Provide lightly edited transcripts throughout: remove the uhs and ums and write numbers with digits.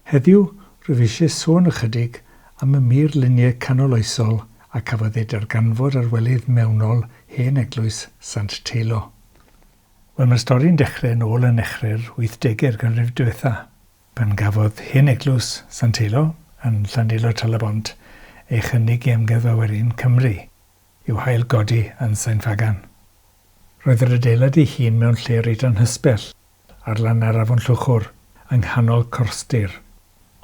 Heddiw, rwyf eisiau sôn ychydig am y Murluniau canoloesol a cafodd ei darganfod ar welydd mewnol hen eglwys Sant Teilo. Wel, mae'r stori'n dechrau yn ôl yn nechrau'r 80au'r ganrif diwetha, pan gafodd hen eglwys Sant Teilo yn Llandeilo Tal-y-bont ei chynnig i AmGen Cymru i'w hail godi yn Sant. Roedd yr adeilad ei hun mewn lle reit anhysbell ar lan ar afon Llwchwr yng nghanol Corstyr.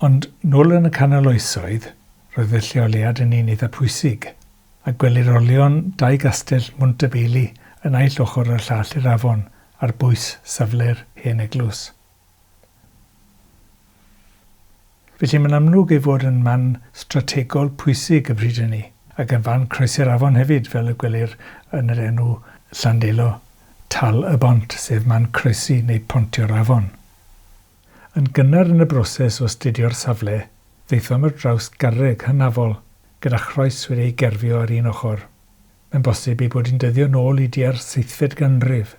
Ond nôl yn y canol oesoedd, roedd y lleoliad yn un eitha pwysig, a gwelir olion dau gastell Mwntabeili yn aill ochr ar llall i'r afon ar bwys safle'r hen eglwys. Felly mae'n amlwg ei fod yn man strategol pwysig y bryd hynny, ac yn fan croesi'r afon hefyd fel y gwelir yn yr enw Llandeilo Tal-y-bont, sef man croesi neu pontio'r afon. Yn gynnar yn y broses o astudio'r safle, ddeithom ar draws garreg hynafol gyda chroes wedi'i gerfio ar un ochr. Mae'n bosib ei bod hi'n dyddio nôl i duar 7fed ganrif.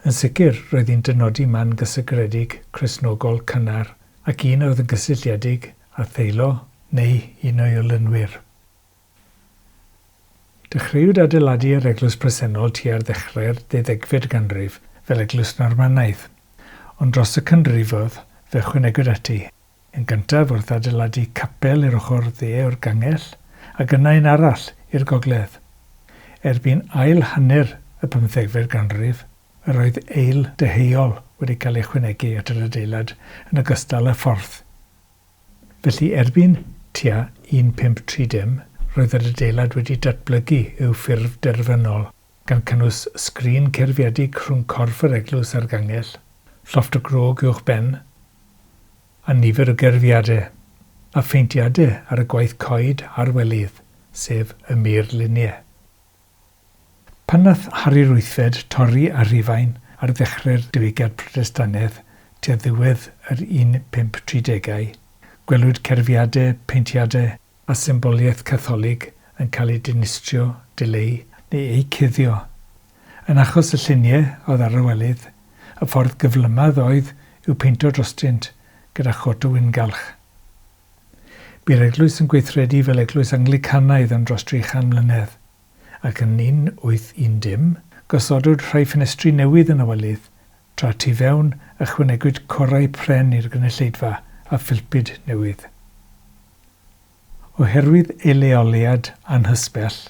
Yn sicr, roedd hi'n dynodi man gysygredig Cresnogol cynnar ac un oedd yn gysylltiedig â Teilo neu un o'i olynwyr. Dechreuwyd adeiladu'r eglwys presennol tua'r ddechrau'r 18fed ganrif fel eglwys Normanaidd, ond dros y canrifodd fe ychwanegwyd ati. Yn gyntaf wrth adeiladu capel i'r ochr dde o'r gangell ac yna un arall i'r gogledd. Erbyn ail hanner y 15fed ganrif, yr oedd eil deheuol wedi cael ei ychwanegu at yr adeilad yn ogystal â ffordd. Felly erbyn tua 1530, roedd yr adeilad wedi datblygu i'w ffurf derfynol gan cynnwys sgrin cerfiedig rhwng corff yr eglwys a'r gangell, llofft o grog uwch ben, a nifer o gerfiadau, a ffeintiadau ar y gwaith coed a'r welydd, sef y Murluniau. Pan nath Harri'r 8fed torri a Rhufain ar ddechrau'r diwygiad Protestannaidd tua ddiwedd yr 1530au, gwelwyd cerfiadau, peintiadau a symboliaeth Catholig yn cael ei dinistrio, dileu neu ei cuddio. Yn achos y lluniau oedd ar y welydd, y ffordd gyflymaf oedd i'w peintio drostynt gyda chot o wyngalch. Bu'r eglwys yn gweithredu fel eglwys Anglicanaidd am dros 300 mlynedd, ac yn 1810 gosodwyd rhai ffenestri newydd yn y welydd, tra tu fewn ychwanegwyd corau pren i'r gynulleidfa a philpid newydd. Oherwydd ei leoliad anhysbell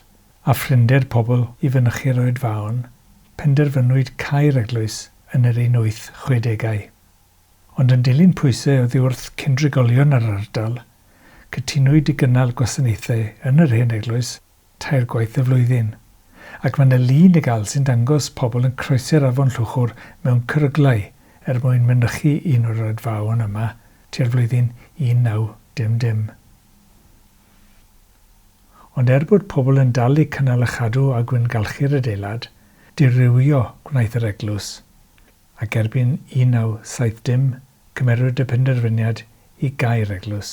a ffrindiau'r pobl i fynychu'r oedfaon, penderfynwyd cau'r eglwys yn yr 1860au. Ond yn dilyn pwysau oddi wrth cynrigolion ar yr ardal, cytunwyd i gynnal gwasanaethau yn yr hen eglwys 3 gwaith y flwyddyn, ac mae yna lun i gael sy'n dangos pobl yn croesi'r afon Llwchwr mewn cyryglau mwyn mynychu un o'r oedfaon yma tua'r flwyddyn 1910. Ond bod pobl yn dal i cynnal a chadw a gwyngalchu'r adeilad, dirywio gwnaeth yr eglwys, ac erbyn 1970 cymerwyd y penderfyniad i gau'r eglwys.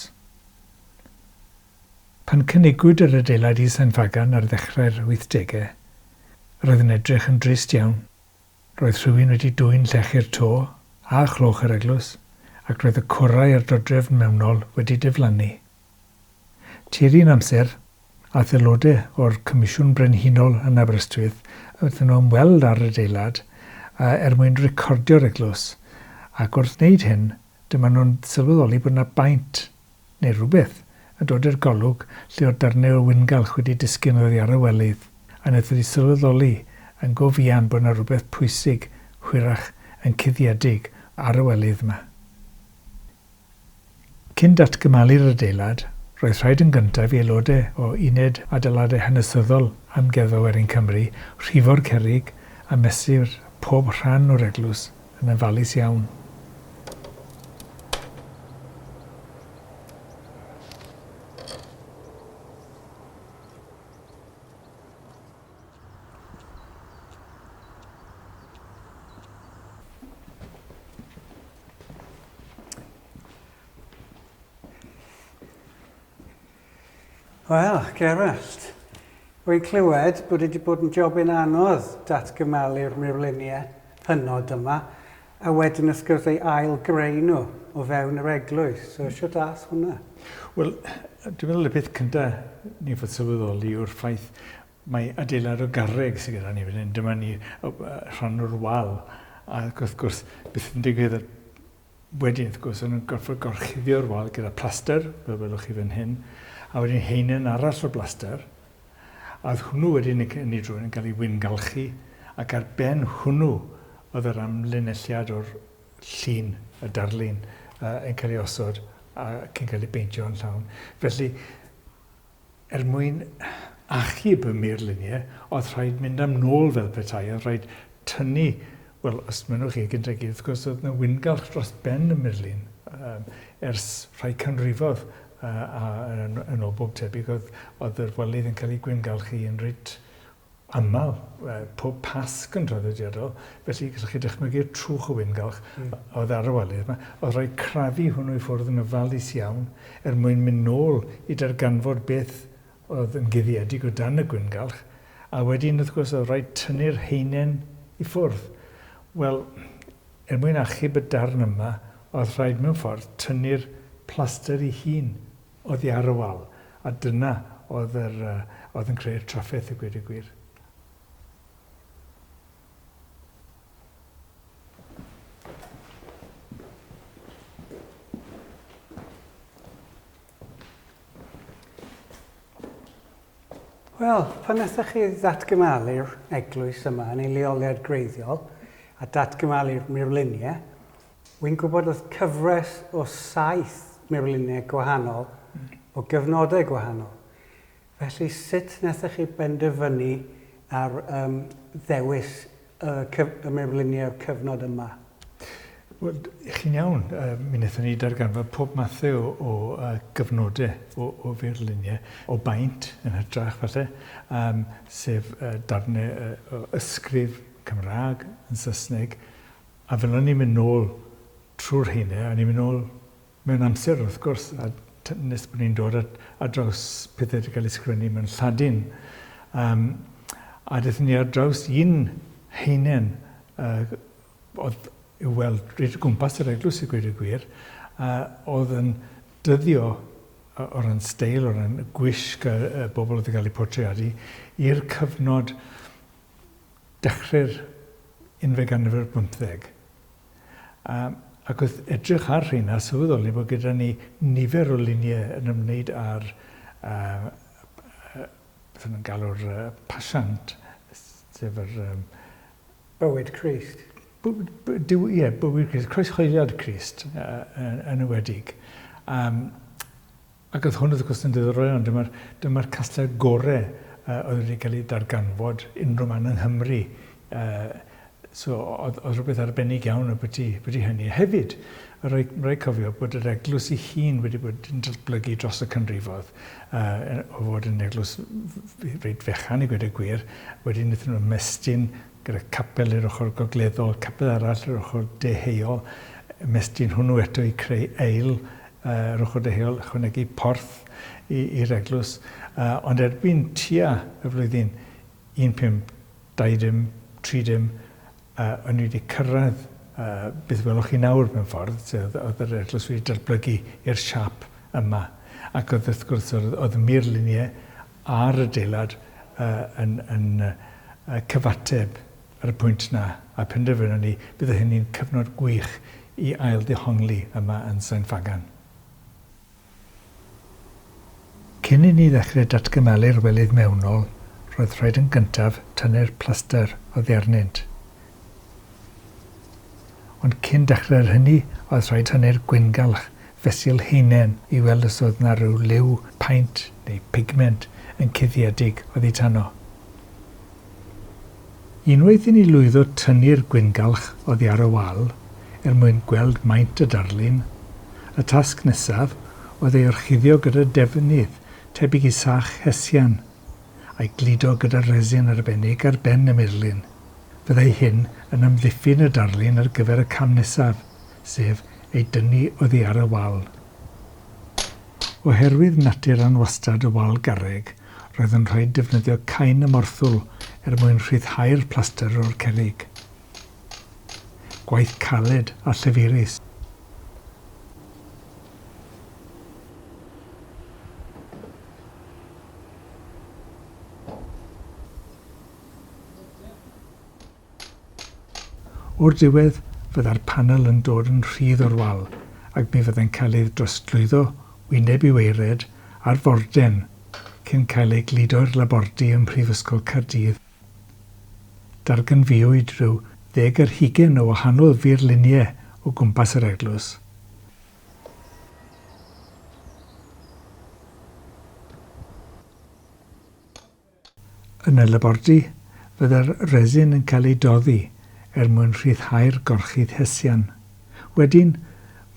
Pan cynnigwyd yr adeilad i Sant ar ddechrau'r 80au, roedd yn edrych yn drist iawn. Roedd rhywun wedi dwyn llechu'r to a chloch yr eglwys, ac roedd y corau a'r dodrefn mewnol wedi diflannu. Tua'r un amser, a aelodau o'r Comisiwn Brenhinol yn Aberystwyth wrthyn nhw ymweld ar y adeilad mwyn recordio'r eglwys, ac wrth wneud hyn, dyma nhw'n sylweddoli bod yna baint neu rhywbeth yn dod i'r golwg lle o'r darnau o wyngalch wedi disgyn oddi ar y welydd, a wnaeth wedi sylweddoli yn go fuan bod yna rhywbeth pwysig, hwyrach yn cuddiedig ar y welydd yma. Cyn datgymalu'r adeilad, roedd rhaid yn gyntaf i aelodau o uned adeiladau hanesyddol AmGen Cymru rhifo'r cerrig a mesur pob rhan o'r eglwys yn ofalus iawn. Wel, Gerallt, wy'n clywed bod wedi bod yn jobyn anodd datgymalu'r Murluniau hynod yma. A wedyn wrth gwrs ei ail greu nhw o fewn yr eglwys. So eisiau das hwnna? Wel, dwi'n meddwl y beth cyntaf ni fod sylweddoli yw'r ffaith mae adeilad o garreg sydd gyda ni fan hyn. Dyma ni rhan o'r wal. A wrth gwrs, beth yn digwydd wedyn, wrth gwrs, yn gorfod gorchuddio'r wal gyda plaster, fel welwch chi fan hyn, a wedyn heinen arall o'r plaster. A oedd hwnnw wedyn yn ei drwy'n cael ei wyngalchu, ac ar ben hwnnw oedd yr amlinelliad o'r llun, y darlun, yn cael ei osod ac yn cael ei beintio yn llawn. Felly, mwyn achub y Murluniau, oedd rhaid mynd am nôl fel petai, oedd rhaid tynnu, wel, os mynwch chi gyda gyd, wrth gwrs, oedd yna wyngalch dros ben y Murlun, ers rhai canrifodd yn ôl bob tebyg, oedd yr walydd yn cael ei gwyngalchu yn rhaid aml, pob pasg yn traddodiadol, felly gallwch chi dychmygu'r trwch o wyngalch oedd ar y walydd yma. Oedd rhaid crafu hwnnw i ffwrdd yn ofalus iawn mwyn mynd nôl i darganfod beth oedd yn guddiedig o dan y gwyngalch, a wedyn, wrth gwrs, oedd rhaid tynnu'r heinen i ffwrdd. Wel, mwyn achub y darn yma, oedd rhaid mewn ffordd tynnu'r plaster i hun oddi ar y wal, a dyna oedd yn creu'r trafferth y gweud y gwir. Wel, pan ydych chi ddatgymalu'r eglwys yma yn ei leoliad greiddiol a datgymalu'r Murluniau, wy'n gwybod oedd cyfres o 7 Murluniau gwahanol o gyfnodau gwahanol. Felly, sut wnaethoch chi benderfynu ar ddewis y Murluniau'r cyfnod yma? Wel, chi'n iawn, mi wnaethon ni darganfod pob mathau o gyfnodau o Murluniau, o baint yn hytrach falle, sef darnau o ysgrif Cymraeg yn Saesneg, a fel o'n i'n mynd nôl trwy'r hynny, a ni'n mynd nôl mewn amser wrth gwrs, a nes bod ni'n dod ar draws pethau wedi cael ei sgwennu mewn Lladin. A daethon ni ar draws un heinen oedd i'w weld rhaid o gwmpas yr eglwys i gweud y gwir, oedd yn dyddio o ran steil, o ran gwisg y bobl oedd yn cael eu portreadu i'r cyfnod dechrau'r 15. Ac oedd edrych ar rheina, sylweddoli bod gyda ni nifer o luniau yn ymwneud â'r beth yn galw'r pasiant, sef yr Bywyd Crist. Bywyd Crist, croeshoeliad Crist yn ywedig. Ac oedd hwn wrth gwrs yn diddorol, ond dyma'r casgliad gorau oedd wedi cael ei darganfod unrhyw man yng Nghymru. So, oedd rhywbeth arbennig iawn o beth hynny. Hefyd, rhaid cofio bod yr eglwys ei hun wedi bod yn datblygu dros y canrifodd o fod yn eglwys rhaid fechan i gweud y gwir. Wedyn wnaethon nhw ymestyn gyda capel i'r ochr gogleddol, capel arall i'r ochr deheuol, ymestyn hwnnw eto i creu eil yr ochr deheuol, ychwanegu porth i'r eglwys. Ond erbyn tua y flwyddyn 1520, 30, o'n i wedi cyrraedd beth welwch chi nawr mewn ffordd, sef oedd yr eglwys wedi datblygu i'r siap yma. Ac oedd wrth gwrs oedd y Murluniau a'r adeilad yn cyfateb ar y pwynt yna, a penderfynon ni bydd hynny'n cyfnod gwych i ail ddehongli yma yn Sant Fagan. Cyn i ni ddechrau datgymalu'r welydd mewnol, roedd rhaid yn gyntaf tynnu'r plaster oddi arnynt. Ond cyn dechrau'r hynny, oedd rhaid tynnu'r gwyngalch fesul heinen i weld os oedd yna rhyw liw, paint neu pigment yn cuddiedig oddi tano. Unwaith i ni lwyddo tynnu'r gwyngalch oddi ar y wal mwyn gweld maint y darlun, y tasg nesaf oedd ei orchuddio gyda defnydd tebyg i sach hesian a'i gludo gyda resin arbennig ar ben y Murlun. Byddai hyn yn amddiffyn y darlun ar gyfer y cam nesaf, sef ei dynnu oddi ar y wal. Oherwydd natur anwastad y wal garreg, roedd yn rhaid defnyddio cain y morthwl mwyn rhyddhau'r plaster o'r cerrig. gwaith caled a llefurus. O'r diwedd, fydda'r panel yn dod yn rhydd o'r wal, ac mi fyddai'n cael ei drosglwyddo, wyneb i weired, a'r forden, cyn cael ei gludo'r labordy ym Mhrifysgol Caerdydd. Darganfuwyd rhyw 10 ar 20 o wahanol furluniau o gwmpas yr eglwys. Yn y labordy, fydda'r resin yn cael ei doddi mwyn rhyddhau'r gorchudd hesian. Wedyn,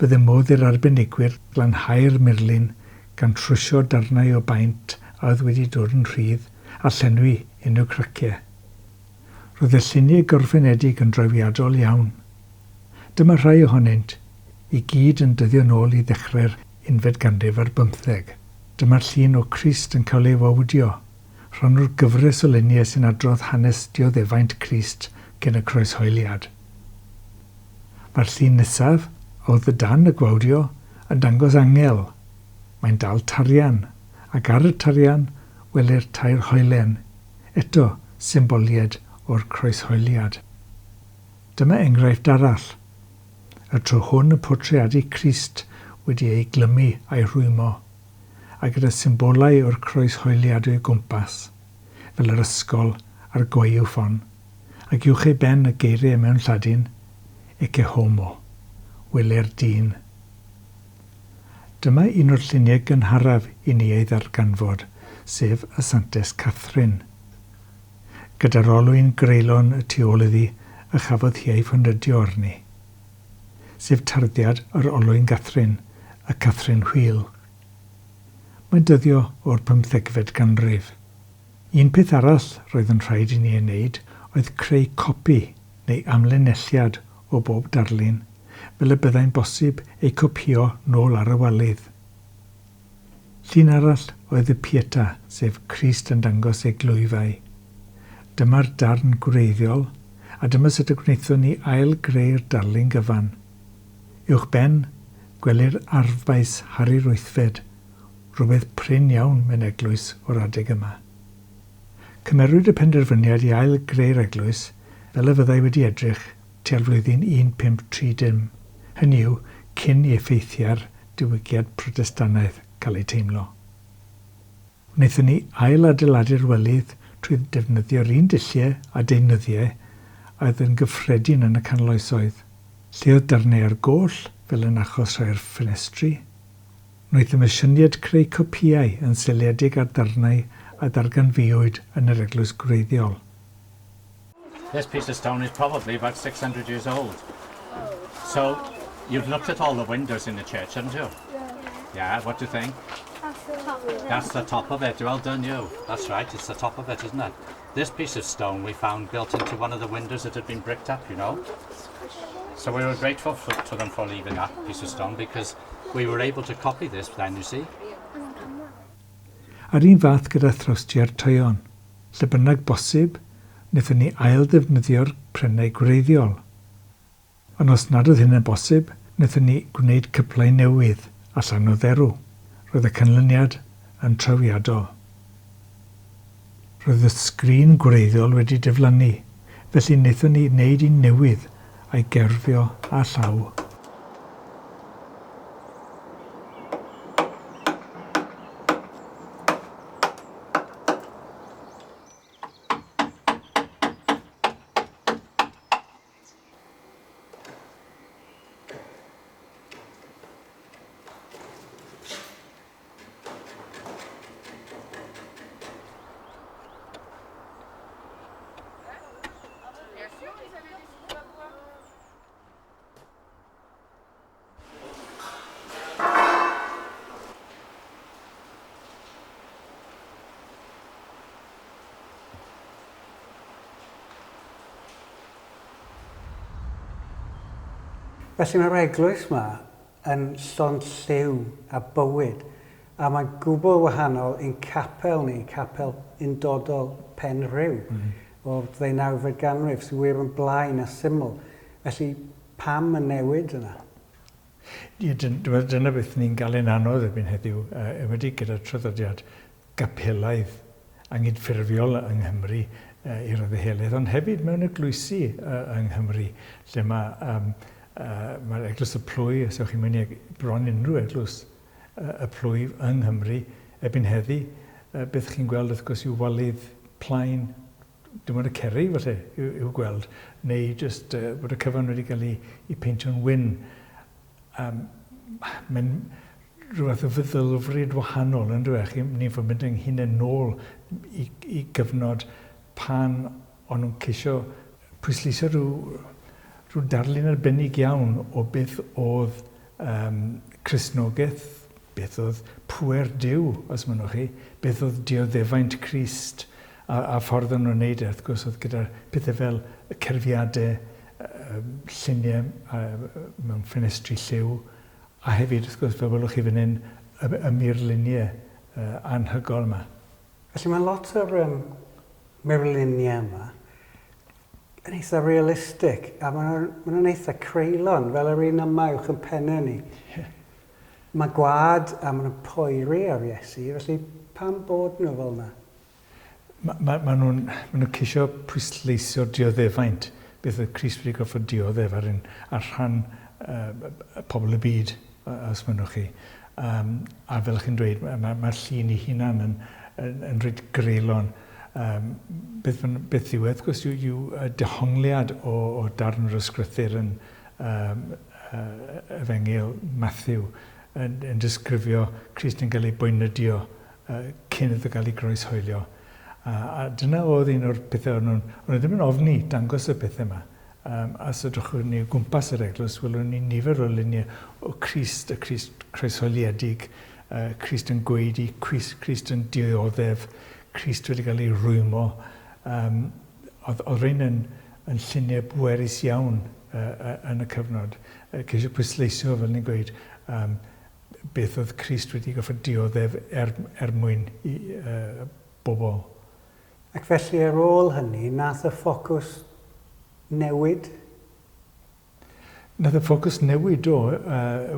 bydde modd i'r arbenigwyr glanhau'r murlun gan trwsio darnau o baint a oedd wedi dod yn rhydd a llenwi unrhyw craciau. Roedd y lluniau gorffenedig yn drawiadol iawn. Dyma rhai ohonynt, i gyd yn dyddio nôl i ddechrau'r 11 ar 15. Dyma'r llun o Crist yn cael ei wawdio, rhan o'r gyfres o luniau sy'n adrodd hanes dioddefaint Crist cyn y croeshoeliad. Mae'r llun nesaf, oedd y dan y gwawdio, yn dangos angel. Mae'n dal tarian, ac ar y tarian welir tair hoelen, eto symboliad o'r croeshoeliad. Dyma enghraifft arall. Y tro hwn y portreadu Crist wedi ei glymu a'i rhwymo, a gyda symbolau o'r croeshoeliad o'i gwmpas, fel yr ysgol a'r gwaew ffon, ac uwch ei ben y geiriau mewn Lladin, ecce homo, welir dyn. Dyma un o'r lluniau gynharaf i ni ei ddarganfod, sef y Santes Catherine. Gyda'r olwyn greulon y tu ôl iddi a chafodd hi ei ffynydio arni, sef tarddiad yr olwyn Catherine, y Catherine Wheel. Mae'n dyddio o'r 15fed ganrif. Un peth arall roedd yn rhaid i ni wneud oedd creu copi neu amlinelliad o bob darlun, fel y byddai'n bosib ei copio nôl ar y walydd. Llun arall oedd y Pieta, sef Crist yn dangos ei glwyfau. Dyma'r darn gwreiddiol, a dyma sut y gwnaethon ni ail greu'r darlun gyfan. Uwch ben, gwelir arfbais Harri'r Wythfed, rhywbeth prin iawn mewn eglwys o'r adeg yma. Cymerwyd y penderfyniad i ail greu'r eglwys fel y fyddai wedi edrych tua'r flwyddyn 1530, hynny yw cyn i effeithiau'r diwygiad Protestannaidd cael ei teimlo. Wnaethon ni ail adeiladu'r welydd trwy defnyddio'r un dulliau a deunyddiau a oedd yn gyffredin yn y canloesoedd. Lle oedd darnau ar goll fel yn achos rhai'r ffenestri. Wnaeth ymysyniad creu copïau yn seiliedig ar darnau a darganfuwyd yn yr eglwys gwreiddiol. This piece of stone is probably about 600 years old. So, you've looked at all the windows in the church, haven't you? Yeah, what do you think? That's the top of it. Well done, you. That's right, it's the top of it, isn't it? This piece of stone we found built into one of the windows that had been bricked up, you know. So we were grateful to them for leaving that piece of stone because we were able to copy this then, you see. Ar un fath gyda throstio'r toion, lle bynnag bosib, wnaethon ni ail ddefnyddio'r prenau gwreiddiol. Ond os nad oedd hyn yn bosib, wnaethon ni gwneud cyplau newydd allan o dderw. Roedd y canlyniad yn trawiadol. Roedd y sgrin gwreiddiol wedi diflannu, felly wnaethon ni wneud un newydd a'i gerfio a llaw. Felly mae'r eglwys yma yn llond lliw a bywyd, a mae'n gwbl wahanol i'n capel ni, capel undodol Penrhyw o 19fed ganrif sy'n wir yn blaen a syml. Felly pam y newid yna? Dyna beth ni'n gael ein anodd erbyn heddiw, wedi gyda traddodiad gapelaidd angydffurfiol yng Nghymru i'r ddehelydd, ond hefyd mewn eglwysi yng Nghymru, lle mae'r eglwys y plwy, os ywch chi'n mynd i bron unrhyw eglwys y plwy yng Nghymru, erbyn heddi, beth chi'n gweld wrth gwrs yw walydd plaen, dim ond y ceri falle i'w gweld, neu jyst bod y cyfan wedi cael ei peintio'n wyn. Mae'n rhywbeth o feddylfryd wahanol yn dweud. Ni'n fod mynd ynghyn yn ôl i gyfnod pan o'n nhw'n ceisio pwysleisio rhyw darlun arbennig iawn o beth oedd Cristnogaeth, beth oedd pŵer Duw, os maen chi, beth oedd dioddefaint Crist, a ffordd o'n nhw'n wneud wrth gwrs oedd gyda pethau fel y cerfiadau, lluniau mewn ffenestri lliw, a hefyd wrth gwrs fel welwch chi fan hyn y Murluniau anhygol yma. Felly mae lot o'r Murluniau yma yn eitha realistig, a maen nhw'n eitha creulon, fel yr un yma uwch yn pennau ni. Mae gwad a maen nhw'n poeri ar Iesu, felly pam bod nhw fel yna? Maen nhw'n ceisio pwysleisio'r dioddefaint, beth oedd Crist wedi gorfod dioddef ar rhan pobl y byd, os maen chi. A fel chi'n dweud, mae'r llun ei hunan yn rhaid greulon. Beth yw wrth gwrs yw dehongliad o darn o'r ysgrythyr yn Efengil Matthew yn disgrifio Crist yn cael ei boenydio cyn iddo gael ei groeshoelio. A dyna oedd un o'r pethau o'n nhw ddim yn ofni dangos y pethau yma. As ydwchwn ni o gwmpas yr eglwys, welwn ni nifer o luniau o Crist, y Crist croeshoeliedig, Crist yn gweidi, Crist yn dioddef, Crist wedi cael ei rwymo. Oedd rhain yn lluniau bwerus iawn yn y cyfnod. Ceisio pwysleisio, fel ni'n gweud, beth oedd Crist wedi gorfod dioddef mwyn i bobl. Ac felly ar ôl hynny, nath y ffocws newid? Nath y ffocws newid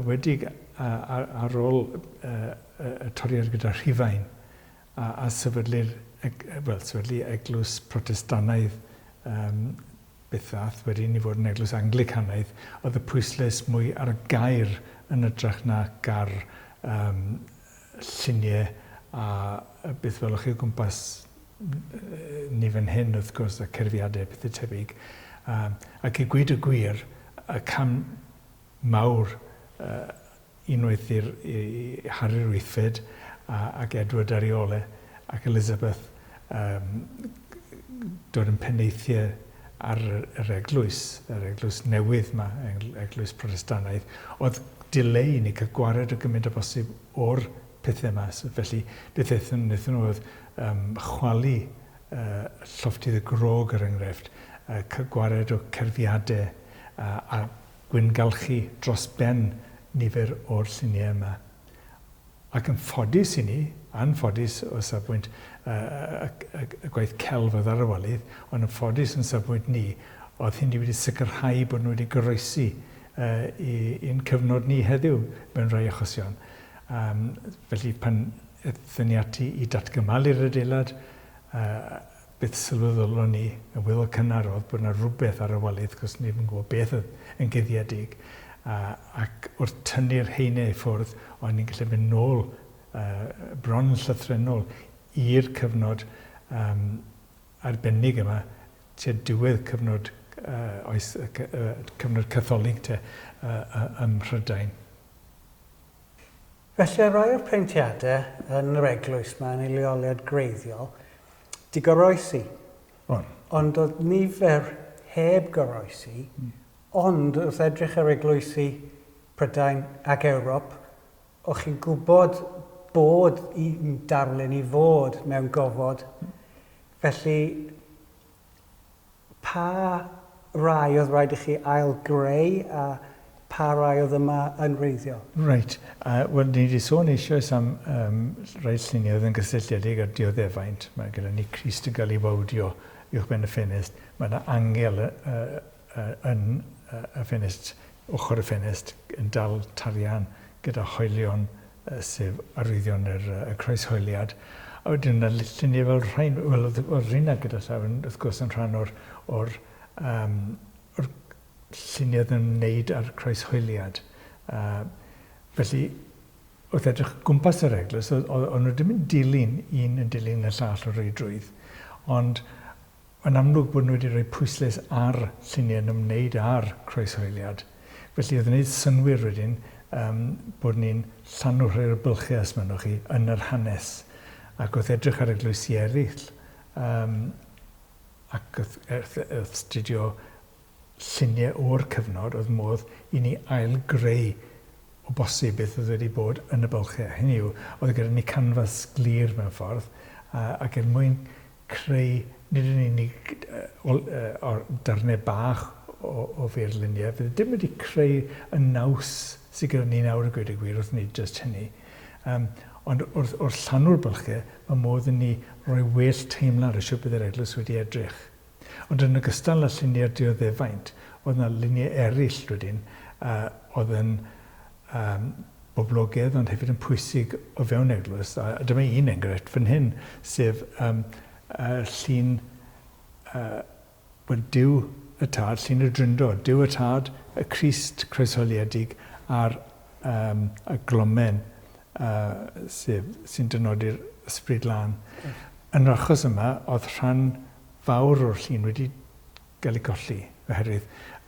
wedi ar ôl y toriad gyda Rhufain a sefydlu eglwys Protestanaidd beth ddath wedi ni fod yn eglwys Anglicanaidd, oedd y pwyslais mwy ar y gair yn ytrach na gar lluniau a beth fel o'ch chi o gwmpas ni fan hyn wrth gwrs a cerfiadau pethau tebyg. Ac i gweud y gwir, y cam mawr unwaith i Harri'r Wythfed ac Edward Ariole ac Elizabeth dod yn peneithiau ar yr eglwys newydd yma, eglwys Protestanaidd, oedd dileu ni cael gwared o gymaint o bosib o'r pethau yma. Felly, beth eithon nhw oedd chwalu llofftydd y grog er enghraifft, cael gwared o cerfiadau a gwyngalchu dros ben nifer o'r lluniau yma. Ac yn ffodus i ni, anffodus o safbwynt y gwaith celfydd ar y walydd, ond yn ffodus yn safbwynt ni, oedd hynny wedi sicrhau bod nhw wedi goroesi i'n cyfnod ni heddiw mewn rhai achosion. Felly pan ethon ni ati i datgymalu'r adeilad, beth sylweddolon ni yn weddol cynnar oedd bod yna rhywbeth ar y walydd, cos ni ddim yn gwybod beth oedd yn guddiedig. Ac wrth tynnu'r heinau i ffwrdd, o'n ni'n gallu mynd nôl bron yn llythrenol i'r cyfnod arbennig yma, tua diwedd cyfnod Catholig ym Mhrydain. Felly rai o'r peintiadau yn yr eglwys yma yn ei leoliad greiddiol di goroesi. Ond oedd nifer heb goroesi, ond wrth edrych ar eglwysi Prydain ac Ewrop, o'ch chi'n gwybod bod i'n darlun i fod mewn gofod. Felly, pa rai oedd rhaid i chi ail-greu a pa rai oedd yma yn wreiddiol? Reit. Wel, ni wedi sôn eisoes am rai lluniau oedd yn gysylltiedig ar dioddefaint. Mae gyda ni Crist yn cael ei wawdio uwch ben y ffenest. Mae yna angel yn y ffenest, ochr y ffenest, yn dal tarian gyda hoelion sef arwyddion y croeshoeliad. A wedyn yna lluniau fel rhain, wel, oedd rhywun gyda llaw, wrth gwrs yn rhan o'r lluniau yn wneud ar croeshoeliad. Felly, wrth edrych gwmpas yr eglwys, ond nhw ddim yn dilyn un yn dilyn y llall o reidrwydd, ond yn amlwg bod nhw wedi rhoi pwyslais ar lluniau yn ymwneud ar croeshoeliad. Felly, oedd yn gwneud synwyr wedyn bod ni'n llanw rhai'r bylches mynnwch chi yn yr hanes, ac oedd edrych ar eglwysi eraill, ac oedd astudio lluniau o'r cyfnod oedd modd i ni ail-greu o bosib beth oedd wedi bod yn y bylchau. Hynny yw, oedd gyda ni canfas glir mewn ffordd, ac er mwyn creu nid yn unig darnau bach o feirluniau, fydd dim wedi creu y naws sydd gyda ni nawr y gweud y gwir wrth ni just hynny. Ond wrth llanw'r bylchau, mae modd i ni roi well teimlad o siwr bydd yr eglwys wedi edrych. Ond yn ogystal â lluniau'r dioddefaint, oedd yna luniau eraill wedyn, oedd yn boblogaidd, ond hefyd yn pwysig o fewn eglwys. A dyma un enghraifft fan hyn, sef llun Duw y Tad, llun y Dryndod, Duw y Tad, y Crist croeshoeliedig a'r y glomen sy'n dynodi'r ysbryd lan. Yn yr achos yma, oedd rhan fawr o'r llun wedi cael ei golli, oherwydd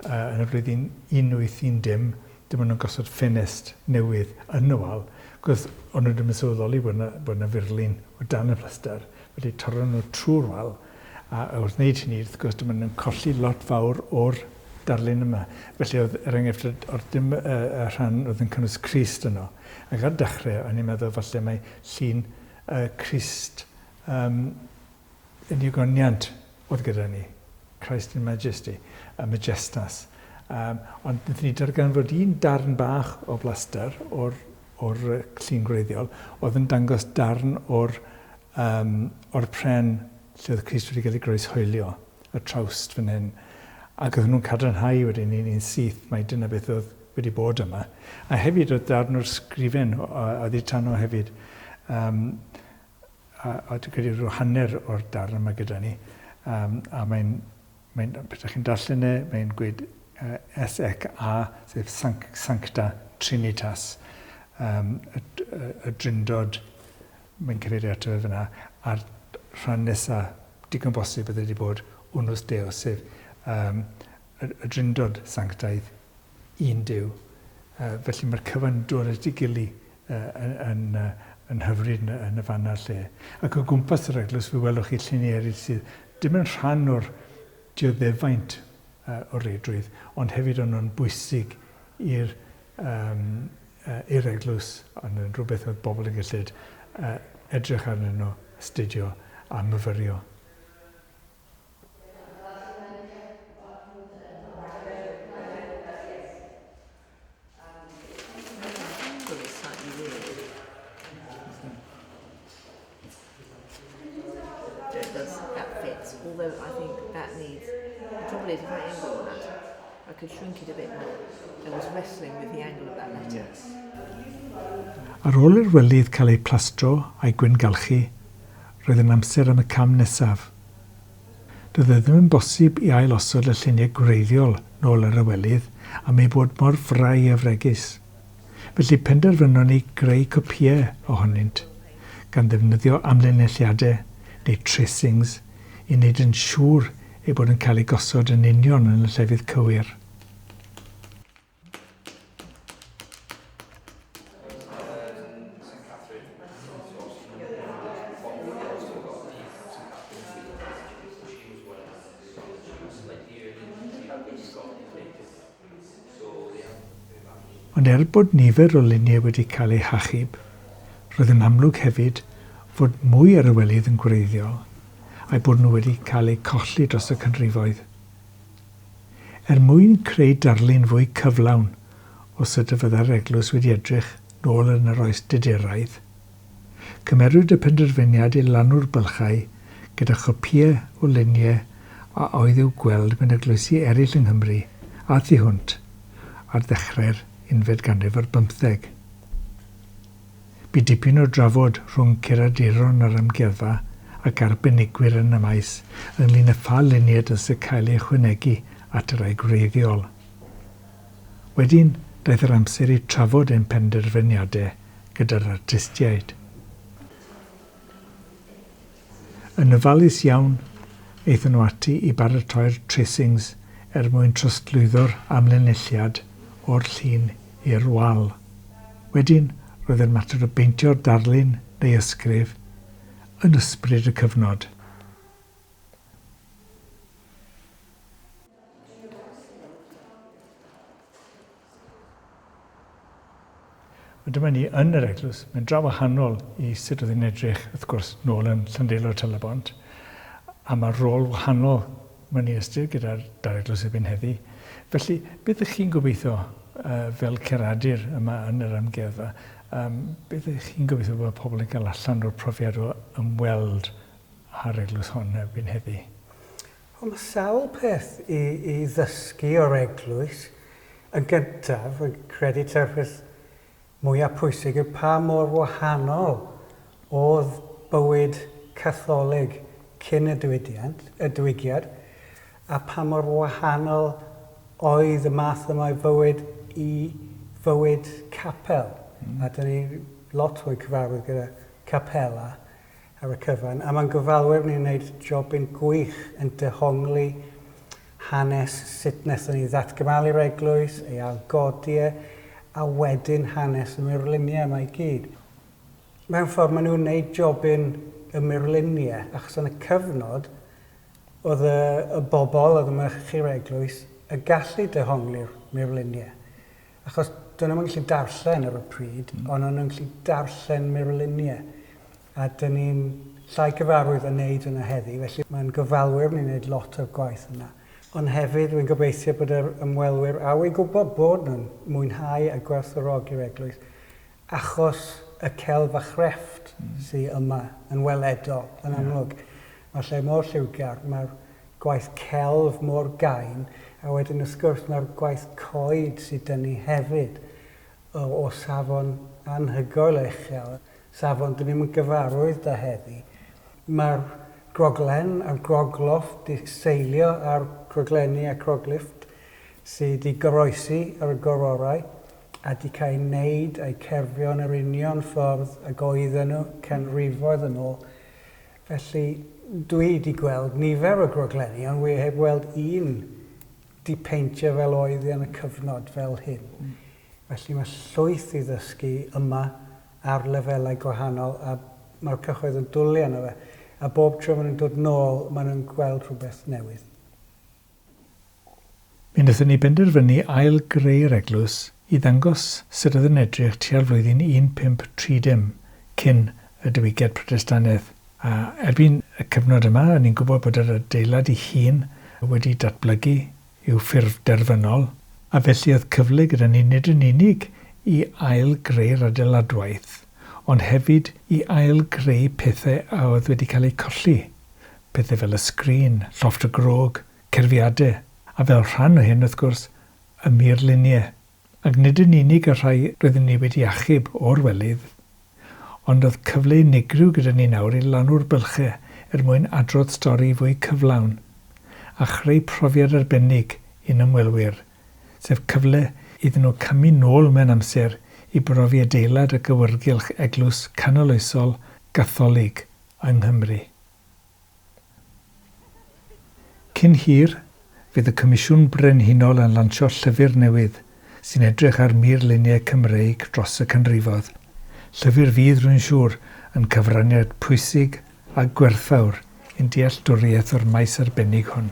yn y flwyddyn 1810, dim ond yn gosod ffenest newydd yn y wal, gwrs o'n nhw ddim yn sylweddoli bod yna furlun o dan y plaster, wedi torro nhw trwy'r wal, a wrth wneud hynny, wrth gwrs dim ond yn colli lot fawr o'r darlun yma. Felly oedd enghraifft o'r dim y rhan oedd yn cynnwys Crist yno. Ac ar dechrau, o'n i'n meddwl falle mai llun Crist yn iwgoniant oedd gyda ni, Christ in Majesty, Majestas. Ond wnaethon ni darganfod un darn bach o blaster o'r llun gwreiddiol, oedd yn dangos darn o'r pren lle oedd Crist wedi cael ei groeshoelio, y trawst fan hyn. Ac oedd nhw'n cadarnhau wedyn ni'n syth, mae dyna beth oedd wedi bod yma. A hefyd oedd darn o'r sgrifen, oedd i'r tanno hefyd, a dwi'n credu rhyw hanner o'r darn yma gyda ni. A mae'n beth chi'n darllen mae'n gweud SEC-A, sef Sancta Trinitas, y Dryndod, mae'n cyfeirio ato fe fyna, a'r rhan nesaf digon bosib bydd wedi bod Unus Deus, sef y Dryndod Sanctaidd, un Duw. Felly mae'r cyfan dod at ei gili yn hyfryd yn y fanna lle. Ac o gwmpas yr eglwys, fe welwch chi lluniau eraill sydd dim yn rhan o'r dioddefaint o'r reidrwydd, ond hefyd o'n nhw'n bwysig i'r eglwys, ond yn rhywbeth oedd bobl yn gallu edrych arnyn nhw, astudio a myfyrio. Although I think that needs, the trouble is if I angle on that, I could shrink it a bit more. I was wrestling with the angle of that letter. Yes. Ar ôl i'r welydd cael ei plastro a'i gwyngalchu, roedd yn amser am y cam nesaf. Doedd ddim yn bosib i ailosod y lluniau gwreiddiol nôl ar y welydd am ei bod mor frau a fregus. Felly penderfynon ni greu copïau ohonynt, gan ddefnyddio amlinelliadau neu tracings i wneud yn siŵr ei bod yn cael ei gosod yn union yn y llefydd cywir. Ond bod nifer o luniau wedi cael eu hachub, roedd yn amlwg hefyd fod mwy ar y welydd yn gwreiddiol a'i bod nhw wedi cael eu colli dros y canrifoedd. Mwyn creu darlun fwy cyflawn o sut y fydda'r eglwys wedi edrych nôl yn yr oes dyduraidd, cymerwyd y penderfyniad i lanw'r bylchau gyda chopïau o luniau a oedd i'w gweld mewn eglwysi eraill yng Nghymru a thu hwnt ar ddechrau'r 11 ganrif ar 15. Bu dipyn o drafod rhwng curaduron yr amgueddfa ac arbenigwyr yn y maes ynglŷn â pha luniau sy'n cael ei ychwanegu at yr rai gwreiddiol. Wedyn, daeth yr amser i trafod ein penderfyniadau gyda'r artistiaid. Yn ofalus iawn, eithon nhw ati i baratoi'r tracings mwyn trosglwyddo'r amlinelliad o'r llun i'r wal. Wedyn, roedd yn mater o beintio'r darlun neu ysgrif yn ysbryd y cyfnod. Dyma ni yn yr eglwys, mae'n draw wahanol i sut oedd hi'n edrych, wrth gwrs, nôl yn Llandeilo Tal-y-bont. A mae rôl wahanol mae'n ei ystyr gyda'r eglwys erbyn heddi. Felly, beth ydych chi'n gobeithio fel ceradur yma yn yr amgueddfa? Beth ydych chi'n gobeithio bod pobl yn cael allan o'r profiad o ymweld â'r eglwys hon erbyn heddi? Mae sawl peth i ddysgu o'r eglwys. Yn gyntaf, yn credu terfys mwyaf pwysig yw pa mor wahanol oedd bywyd Catholig cyn y diwygiad a pa mor wahanol oedd y math yma bywyd i fywyd capel. A dyn ni lot o'i cyfarwydd gyda capela ar y cyfan. A mae'n gyfalwyr ni'n gwneud job yn gwych yn dehongli hanes sut wnaethon ni ddatgymalu'r eglwys, ei algodiau, a wedyn hanes y Murluniau yma i gyd. Mewn ffordd maen nhw'n gwneud job yn y Murluniau, achos yn y cyfnod, oedd y bobl, oedd y merchu'r eglwys, y gallu dehongli'r Murluniau. Achos dyn nhw'n gallu darllen ar y pryd, ond nhw'n gallu darllen Murluniau. A dyn ni'n llai gyfarwydd yn neud yna heddi, felly mae'n gyfalwyr ni'n gwneud lot o'r gwaith yna. Ond hefyd, dwi'n gobeithio bod yr ymwelwyr, a wy'n gwybod bod nhw'n mwynhau a gwerthfawrogi'r eglwys, achos y celf a chrefft sydd yma yn weledol, yn amlwg. Mae'r lle mor lliwgar, mae'r gwaith celf mor gain, a wedyn wrth gwrs mae'r gwaith coed sydd dyn ni hefyd o safon anhygoel uchel. Safon dyn ni'n gyfarwydd da heddi. Mae'r groglen a'r grogloff di seilio ar groglenni a croglifft sydd wedi goroesi ar y gororau a di cael ei wneud a'i cerfio yn yr union ffordd ag oedden nhw canrifoedd yn ôl. Felly dwi wedi gweld nifer o groglenni, ond wi heb weld un di peintio fel oedd yn y cyfnod fel hyn. Felly mae llwyth i ddysgu yma ar lefelau gwahanol a mae'r cyhoedd yn dwlu arno fe. A bob tro maen nhw'n dod nôl, maen nhw'n gweld rhywbeth newydd. Mi wnaethon ni benderfynu ail-greu'r eglwys i ddangos sut oedd yn edrych tua'r flwyddyn 1530 cyn y diwygiad Protestannaidd. A erbyn y cyfnod yma, ni'n gwybod bod yr adeilad ei hun wedi datblygu i'w ffurf derfynol, a felly oedd cyfle gyda ni nid yn unig i ail-greu'r adeiladwaith, ond hefyd i ail-greu pethau a oedd wedi cael eu colli. Pethau fel y sgrin, llofft y grog, cerfiadau, a fel rhan o hyn wrth gwrs, y Murluniau. Ac nid yn unig y rhai roedden ni wedi achub o'r welydd, ond oedd cyfle unigryw gyda ni nawr i lanw'r bylchau mwyn adrodd stori fwy cyflawn a chreu profiad arbennig i'n ymwelwyr, sef cyfle iddyn nhw camu nôl mewn amser i brofi adeilad ac awyrgylch eglwys canoloesol Gatholig yng Nghymru. Cyn hir, fydd y Comisiwn Brenhinol yn lansio llyfr newydd sy'n edrych ar Murluniau Cymreig dros y canrifodd. Llyfr fydd rwy'n siŵr yn cyfraniad pwysig a gwerthfawr i'n dealltwriaeth o'r maes arbennig hwn.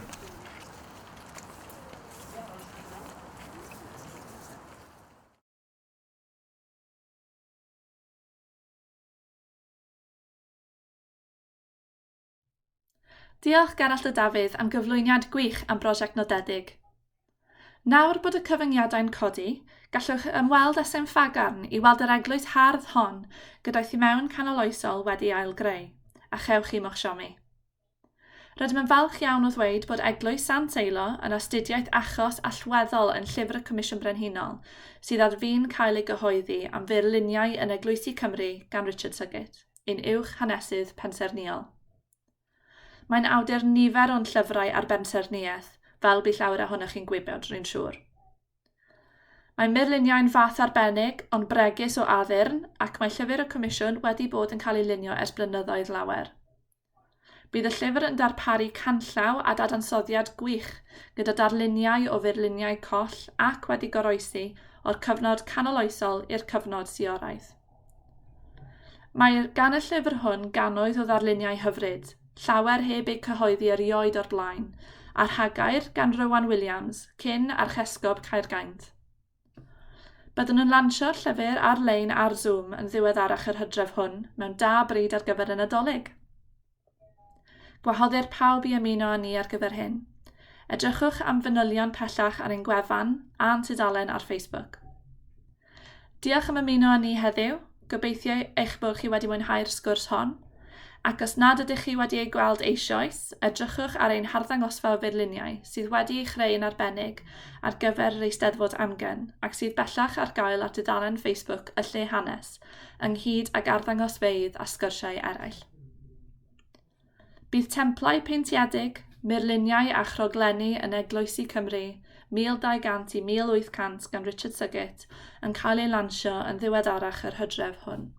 Diolch Gerallt y Dafydd am gyflwyniad gwych am brosiect nodedig. Nawr bod y cyfyngiadau'n codi, gallwch ymweld â Symffagarn i weld yr eglwys hardd hon gyda'i mewn canoloesol wedi ail-greu, a chewch i mo'ch siomi. Rydym yn falch iawn o ddweud bod Eglwys Sant Teilo yn astudiaeth achos allweddol yn llyfr y Comisiwn Brenhinol, sydd ar fin cael ei gyhoeddi am furluniau yn Eglwysi Cymru gan Richard Sugget, un uwch hanesydd pensaernïol. Mae'n awdur nifer o'n llyfrau ar bensaerniaeth, fel bydd llawer ohonoch chi'n gwybod rwy'n siŵr. Mae Murluniau'n fath arbennig ond bregus o addurn ac mae llyfr y Comisiwn wedi bod yn cael ei lunio ers blynyddoedd lawer. Bydd y llyfr yn darparu canllaw a dadansoddiad gwych gyda darluniau o furluniau coll ac wedi goroesi o'r cyfnod canoloesol i'r cyfnod sioraidd. Mae gan y llyfr hwn gannoedd o ddarluniau hyfryd, llawer heb eu cyhoeddi erioed o'r blaen, a'r hagair gan Rowan Williams, cyn archesgob Caergaint. Byddwn yn lansio'r llyfr ar-lein ar Zoom yn ddiweddarach yr hydref hwn mewn da bryd ar gyfer y Nadolig. Gwahoddir pawb i ymuno â ni ar gyfer hyn. Edrychwch am fanylion pellach ar ein gwefan a'n tudalen ar Facebook. Diolch am ymuno â ni heddiw, gobeithio eich bod chi wedi mwynhau'r sgwrs hon, ac os nad ydych chi wedi ei gweld eisoes, edrychwch ar ein harddangosfa o furluniau sydd wedi ei chreu'n arbennig ar gyfer yr Eisteddfod AmGen ac sydd bellach ar gael ar tudalen Facebook y lle hanes, ynghyd ag arddangosfeydd a sgyrsiau eraill. Bydd templau peintiedig, murluniau a chroglenni yn Eglwysi Cymru 1200 i 1800 gan Richard Sugget yn cael ei lansio yn ddiweddarach yr hydref hwn.